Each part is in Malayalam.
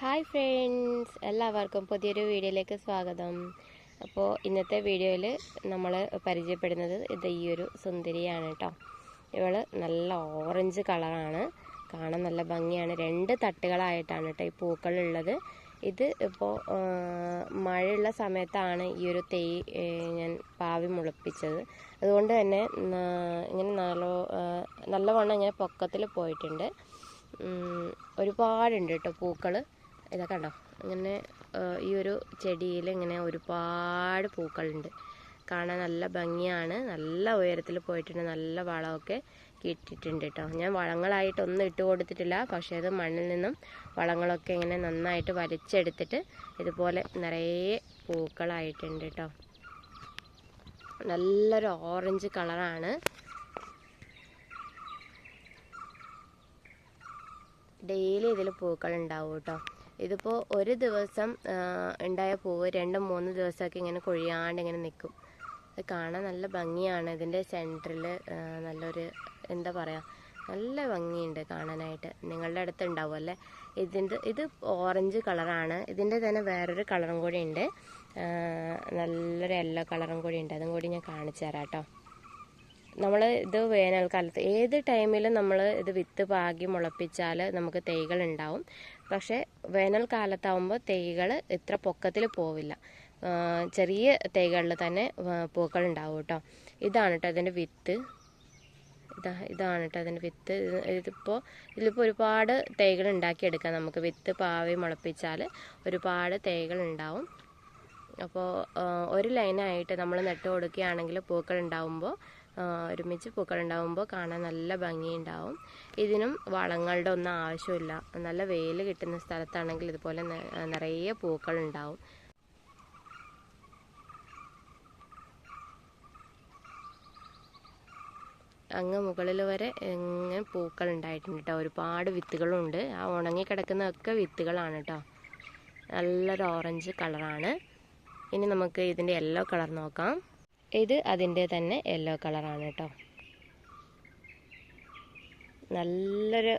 ഹായ് ഫ്രണ്ട്സ്, എല്ലാവർക്കും പുതിയൊരു വീഡിയോയിലേക്ക് സ്വാഗതം. അപ്പോൾ ഇന്നത്തെ വീഡിയോയിൽ നമ്മൾ പരിചയപ്പെടുന്നത് ഈ ഒരു സുന്ദരിയാണ് കേട്ടോ. ഇവൾ നല്ല ഓറഞ്ച് കളറാണ്, കാണാൻ നല്ല ഭംഗിയാണ്. 2 തട്ടുകളായിട്ടാണ് കേട്ടോ ഈ പൂക്കളുള്ളത്. ഇത് ഇപ്പോൾ മഴയുള്ള സമയത്താണ് ഈ ഒരു ഞാൻ പാവി മുളപ്പിച്ചത്. അതുകൊണ്ട് തന്നെ ഇങ്ങനെ നല്ലവണ്ണം ഇങ്ങനെ പൊക്കത്തിൽ പോയിട്ടുണ്ട്. ഒരുപാടുണ്ട് കേട്ടോ പൂക്കൾ. ഇതൊക്കെ കണ്ടോ, ഇങ്ങനെ ഈ ഒരു ചെടിയിൽ ഇങ്ങനെ ഒരുപാട് പൂക്കളുണ്ട്. കാണാൻ നല്ല ഭംഗിയാണ്. നല്ല ഉയരത്തിൽ പോയിട്ടുണ്ട്. നല്ല വളമൊക്കെ കിട്ടിയിട്ടുണ്ട് കേട്ടോ. ഞാൻ വളങ്ങളായിട്ടൊന്നും ഇട്ട് കൊടുത്തിട്ടില്ല, പക്ഷേ അത് മണ്ണിൽ നിന്നും വളങ്ങളൊക്കെ ഇങ്ങനെ നന്നായിട്ട് വലിച്ചെടുത്തിട്ട് ഇതുപോലെ നിറയെ പൂക്കളായിട്ടുണ്ട് കേട്ടോ. നല്ലൊരു ഓറഞ്ച് കളറാണ്. ഡെയിലി ഇതിൽ പൂക്കൾ ഉണ്ടാവും കേട്ടോ. ഇതിപ്പോൾ ഒരു ദിവസം ഉണ്ടായ പൂവ് 2-3 ദിവസമൊക്കെ ഇങ്ങനെ കൊഴിയാണ്ട് ഇങ്ങനെ നിൽക്കും. ഇത് കാണാൻ നല്ല ഭംഗിയാണ്. ഇതിൻ്റെ സെൻറ്ററിൽ നല്ലൊരു എന്താ പറയുക, നല്ല ഭംഗിയുണ്ട് കാണാനായിട്ട്. നിങ്ങളുടെ അടുത്ത് ഉണ്ടാവും അല്ലേ. ഇത് ഓറഞ്ച് കളറാണ്. ഇതിൻ്റെ തന്നെ വേറൊരു കളറും കൂടി ഉണ്ട്, നല്ലൊരു യെല്ലോ കളറും കൂടി ഉണ്ട്. അതും കൂടി ഞാൻ കാണിച്ചു തരാം കേട്ടോ. നമ്മൾ ഇത് വേനൽക്കാലത്ത് ഏത് ടൈമിലും നമ്മൾ ഇത് വിത്ത് പാകി മുളപ്പിച്ചാൽ നമുക്ക് തൈകൾ ഉണ്ടാവും. പക്ഷേ വേനൽക്കാലത്താവുമ്പോൾ തൈകൾ ഇത്ര പൊക്കത്തിൽ പോവില്ല. ചെറിയ തൈകളിൽ തന്നെ പൂക്കൾ ഉണ്ടാവും കേട്ടോ. ഇതാണ് കേട്ടോ അതിൻ്റെ വിത്ത്. ഇതാണ് കേട്ടോ അതിൻ്റെ വിത്ത്. ഇതിലിപ്പോൾ ഒരുപാട് തൈകൾ ഉണ്ടാക്കിയെടുക്കാം നമുക്ക്. വിത്ത് പാവി മുളപ്പിച്ചാൽ ഒരുപാട് തൈകൾ ഉണ്ടാവും. അപ്പോൾ ഒരു ലൈനായിട്ട് നമ്മൾ നട്ടു കൊടുക്കുകയാണെങ്കിൽ പൂക്കൾ ഉണ്ടാവുമ്പോൾ ഒരുമിച്ച് പൂക്കൾ ഉണ്ടാകുമ്പോൾ കാണാൻ നല്ല ഭംഗിയുണ്ടാവും. ഇതിനും വളങ്ങളുടെ ഒന്നും ആവശ്യമില്ല. നല്ല വെയിൽ കിട്ടുന്ന സ്ഥലത്താണെങ്കിൽ ഇതുപോലെ നിറയെ പൂക്കൾ ഉണ്ടാവും. അങ്ങ് മുകളിൽ വരെ ഇങ്ങനെ പൂക്കൾ ഉണ്ടായിട്ടുണ്ട് കേട്ടോ. ഒരുപാട് വിത്തുകളുണ്ട്. ആ ഉണങ്ങിക്കിടക്കുന്നതൊക്കെ വിത്തുകളാണ് കേട്ടോ. നല്ലൊരു ഓറഞ്ച് കളറാണ്. ഇനി നമുക്ക് ഇതിൻ്റെ യെല്ലോ കളർ നോക്കാം. ഇത് അതിൻ്റെ തന്നെ യെല്ലോ കളറാണ് കേട്ടോ. നല്ലൊരു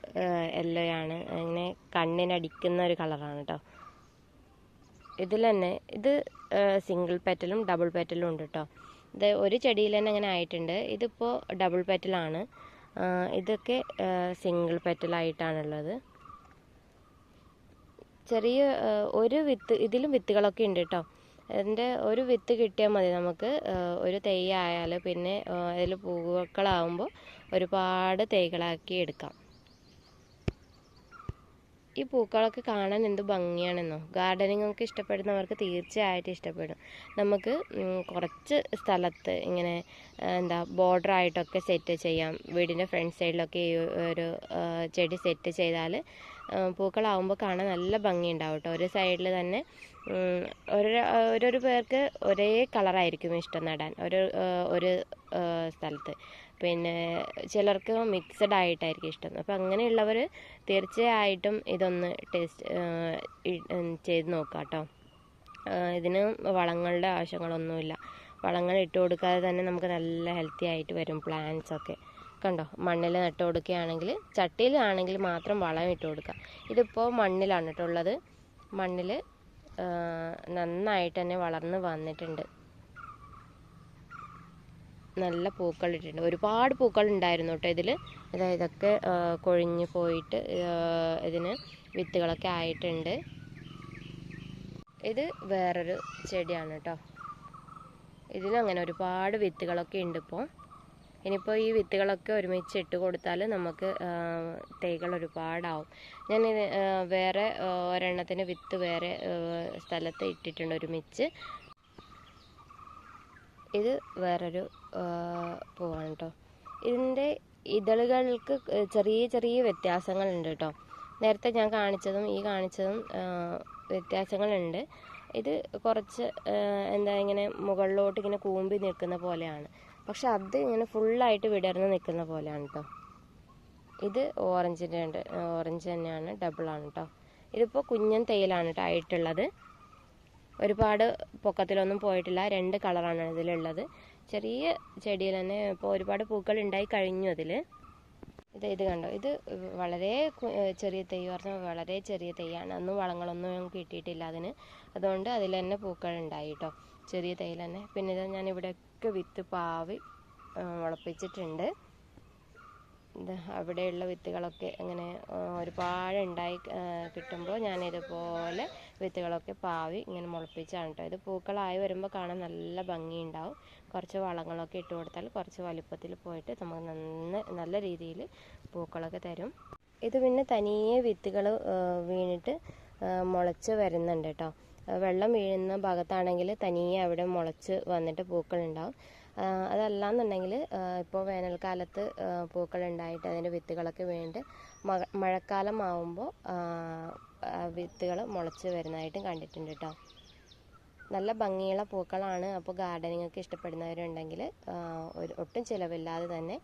യെല്ലോയാണ്, അങ്ങനെ കണ്ണിനടിക്കുന്ന ഒരു കളറാണ് കേട്ടോ. ഇതിൽ തന്നെ ഇത് സിംഗിൾ പെറ്റലും ഡബിൾ പെറ്റലും ഉണ്ട് കേട്ടോ. ഇത് ഒരു ചെടിയിൽ തന്നെ അങ്ങനെ ആയിട്ടുണ്ട്. ഇതിപ്പോൾ ഡബിൾ പെറ്റലാണ്. ഇതൊക്കെ സിംഗിൾ പെറ്റലായിട്ടാണുള്ളത്. ചെറിയ ഒരു വിത്ത്, ഇതിലും വിത്തുകളൊക്കെ ഉണ്ട് കേട്ടോ. അതിൻ്റെ ഒരു വിത്ത് കിട്ടിയാൽ മതി നമുക്ക്. ഒരു തൈ ആയാൽ പിന്നെ അതിൽ പൂക്കളാവുമ്പോൾ ഒരുപാട് തൈകളാക്കി എടുക്കാം. ഈ പൂക്കളൊക്കെ കാണാൻ എന്ത് ഭംഗിയാണെന്നോ. ഗാർഡനിങ് ഒക്കെ ഇഷ്ടപ്പെടുന്നവർക്ക് തീർച്ചയായിട്ടും ഇഷ്ടപ്പെടും. നമുക്ക് കുറച്ച് സ്ഥലത്ത് ഇങ്ങനെ ബോർഡറായിട്ടൊക്കെ സെറ്റ് ചെയ്യാം. വീടിൻ്റെ ഫ്രണ്ട് സൈഡിലൊക്കെ ഈ ഒരു ചെടി സെറ്റ് ചെയ്താൽ പൂക്കളാവുമ്പോൾ കാണാൻ നല്ല ഭംഗിയുണ്ടാവും കേട്ടോ. ഒരു സൈഡിൽ തന്നെ ഓരോരോ പേർക്ക് ഒരേ കളറായിരിക്കും ഇഷ്ടം നടാൻ ഒരു സ്ഥലത്ത്. പിന്നെ ചിലർക്ക് മിക്സഡ് ആയിട്ടായിരിക്കും ഇഷ്ടം. അപ്പോൾ അങ്ങനെയുള്ളവർ തീർച്ചയായിട്ടും ഇതൊന്ന് ടേസ്റ്റ് ചെയ്ത് നോക്കാം കേട്ടോ. ഇതിന് വളങ്ങളുടെ ആവശ്യങ്ങളൊന്നുമില്ല. വളങ്ങൾ ഇട്ട് കൊടുക്കാതെ തന്നെ നമുക്ക് നല്ല ഹെൽത്തി ആയിട്ട് വരും പ്ലാന്റ്സ് ഒക്കെ. കണ്ടോ, മണ്ണിൽ നട്ട് കൊടുക്കുകയാണെങ്കിൽ, ചട്ടിയിലാണെങ്കിൽ മാത്രം വളം ഇട്ട് കൊടുക്കുക. ഇതിപ്പോൾ മണ്ണിലാണ് കേട്ടോ ഉള്ളത്. മണ്ണിൽ നന്നായിട്ട് തന്നെ വളർന്ന് വന്നിട്ടുണ്ട്. നല്ല പൂക്കൾ ഇട്ടിട്ടുണ്ട്. ഒരുപാട് പൂക്കൾ ഉണ്ടായിരുന്നു കേട്ടോ ഇതിൽ. ഇതൊക്കെ കൊഴിഞ്ഞു പോയിട്ട് ഇതിന് വിത്തുകളൊക്കെ ആയിട്ടുണ്ട്. ഇത് വേറൊരു ചെടിയാണ് കേട്ടോ. ഇതിനങ്ങനെ ഒരുപാട് വിത്തുകളൊക്കെ ഉണ്ട് ഇപ്പോൾ. ഇനിയിപ്പോൾ ഈ വിത്തുകളൊക്കെ ഒരുമിച്ച് ഇട്ട് കൊടുത്താൽ നമുക്ക് തൈകൾ ഒരുപാടാവും. ഞാൻ വേറെ ഒരെണ്ണത്തിന് വിത്ത് വേറെ സ്ഥലത്ത് ഇട്ടിട്ടുണ്ട് ഒരുമിച്ച്. ഇത് വേറൊരു പൂവാണ് കേട്ടോ. ഇതിൻ്റെ ഇതളുകൾക്ക് ചെറിയ ചെറിയ വ്യത്യാസങ്ങളുണ്ട് കേട്ടോ. നേരത്തെ ഞാൻ കാണിച്ചതും ഈ കാണിച്ചതും വ്യത്യാസങ്ങളുണ്ട്. ഇത് കുറച്ച് ഇങ്ങനെ മുകളിലോട്ട് ഇങ്ങനെ കൂമ്പി നിൽക്കുന്ന പോലെയാണ്. പക്ഷെ അത് ഇങ്ങനെ ഫുള്ളായിട്ട് വിടർന്ന് നിൽക്കുന്ന പോലെയാണ് കേട്ടോ. ഇത് ഓറഞ്ചിൻ്റെ ഉണ്ട്, ഓറഞ്ച് തന്നെയാണ്, ഡബിളാണ് കേട്ടോ. ഇതിപ്പോൾ കുഞ്ഞൻ തൈലാണ് കേട്ടോ ആയിട്ടുള്ളത്. ഒരുപാട് പൊക്കത്തിലൊന്നും പോയിട്ടില്ല. 2 കളറാണ് ഇതിലുള്ളത്. ചെറിയ ചെടിയിൽ തന്നെ ഇപ്പോൾ ഒരുപാട് പൂക്കൾ ഉണ്ടായി കഴിഞ്ഞു. ഇത് കണ്ടോ, ഇത് വളരെ ചെറിയ തൈ പറഞ്ഞാൽ വളരെ ചെറിയ തൈയാണ്. അന്നും വളങ്ങളൊന്നും കിട്ടിയിട്ടില്ല അതിന്. അതുകൊണ്ട് അതിൽ തന്നെ പൂക്കൾ ഉണ്ടായി കേട്ടോ, ചെറിയ തൈയിൽ തന്നെ. പിന്നെ ഇത് ഞാൻ ഇവിടെയൊക്കെ വിത്ത് പാവി മുളപ്പിച്ചിട്ടുണ്ട്. ഇത് അവിടെയുള്ള വിത്തുകളൊക്കെ അങ്ങനെ ഒരുപാട് ഉണ്ടായി കിട്ടുമ്പോൾ ഞാനിതുപോലെ വിത്തുകളൊക്കെ പാവി ഇങ്ങനെ മുളപ്പിച്ചാണ് കേട്ടോ. ഇത് പൂക്കളായി വരുമ്പോൾ കാണാൻ നല്ല ഭംഗിയുണ്ടാവും. കുറച്ച് വളങ്ങളൊക്കെ ഇട്ട് കൊടുത്താൽ കുറച്ച് വലുപ്പത്തിൽ പോയിട്ട് നമുക്ക് നല്ല രീതിയിൽ പൂക്കളൊക്കെ തരും. ഇത് പിന്നെ തനിയെ വിത്തുകൾ വീണിട്ട് മുളച്ച് വരുന്നുണ്ട് കേട്ടോ. വെള്ളം വീഴുന്ന ഭാഗത്താണെങ്കിൽ തനിയെ അവിടെ മുളച്ച് വന്നിട്ട് പൂക്കളുണ്ടാവും. അതല്ലാന്നുണ്ടെങ്കിൽ ഇപ്പോൾ വേനൽക്കാലത്ത് പൂക്കൾ ഉണ്ടായിട്ട് അതിൻ്റെ വിത്തുകളൊക്കെ വീണിട്ട് മഴക്കാലം ആവുമ്പോൾ വിത്തുകൾ മുളച്ച് വരുന്നതായിട്ടും കണ്ടിട്ടുണ്ട് കേട്ടോ. നല്ല ഭംഗിയുള്ള പൂക്കളാണ്. അപ്പോൾ ഗാർഡനിങ് ഒക്കെ ഇഷ്ടപ്പെടുന്നവരുണ്ടെങ്കിൽ ഒട്ടും ചിലവില്ലാതെ തന്നെ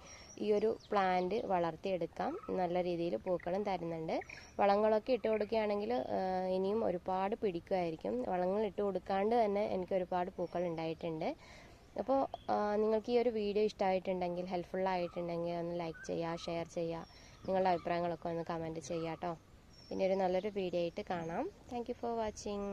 ഈ ഒരു പ്ലാന്റ് വളർത്തിയെടുക്കാം. നല്ല രീതിയിൽ പൂക്കളും തരുന്നുണ്ട്. വളങ്ങളൊക്കെ ഇട്ട് കൊടുക്കുകയാണെങ്കിൽ ഇനിയും ഒരുപാട് പിടിക്കുമായിരിക്കും. വളങ്ങൾ ഇട്ട് കൊടുക്കാണ്ട് തന്നെ എനിക്ക് ഒരുപാട് പൂക്കൾ ഉണ്ടായിട്ടുണ്ട്. അപ്പോൾ നിങ്ങൾക്ക് ഈ ഒരു വീഡിയോ ഇഷ്ടമായിട്ടുണ്ടെങ്കിൽ, ഹെൽപ്ഫുള്ളായിട്ടുണ്ടെങ്കിൽ ഒന്ന് ലൈക്ക് ചെയ്യുക, ഷെയർ ചെയ്യുക, നിങ്ങളുടെ അഭിപ്രായങ്ങളൊക്കെ ഒന്ന് കമൻറ്റ് ചെയ്യുക കേട്ടോ. പിന്നെ ഒരു നല്ലൊരു വീഡിയോ ആയിട്ട് കാണാം. Thank you for watching.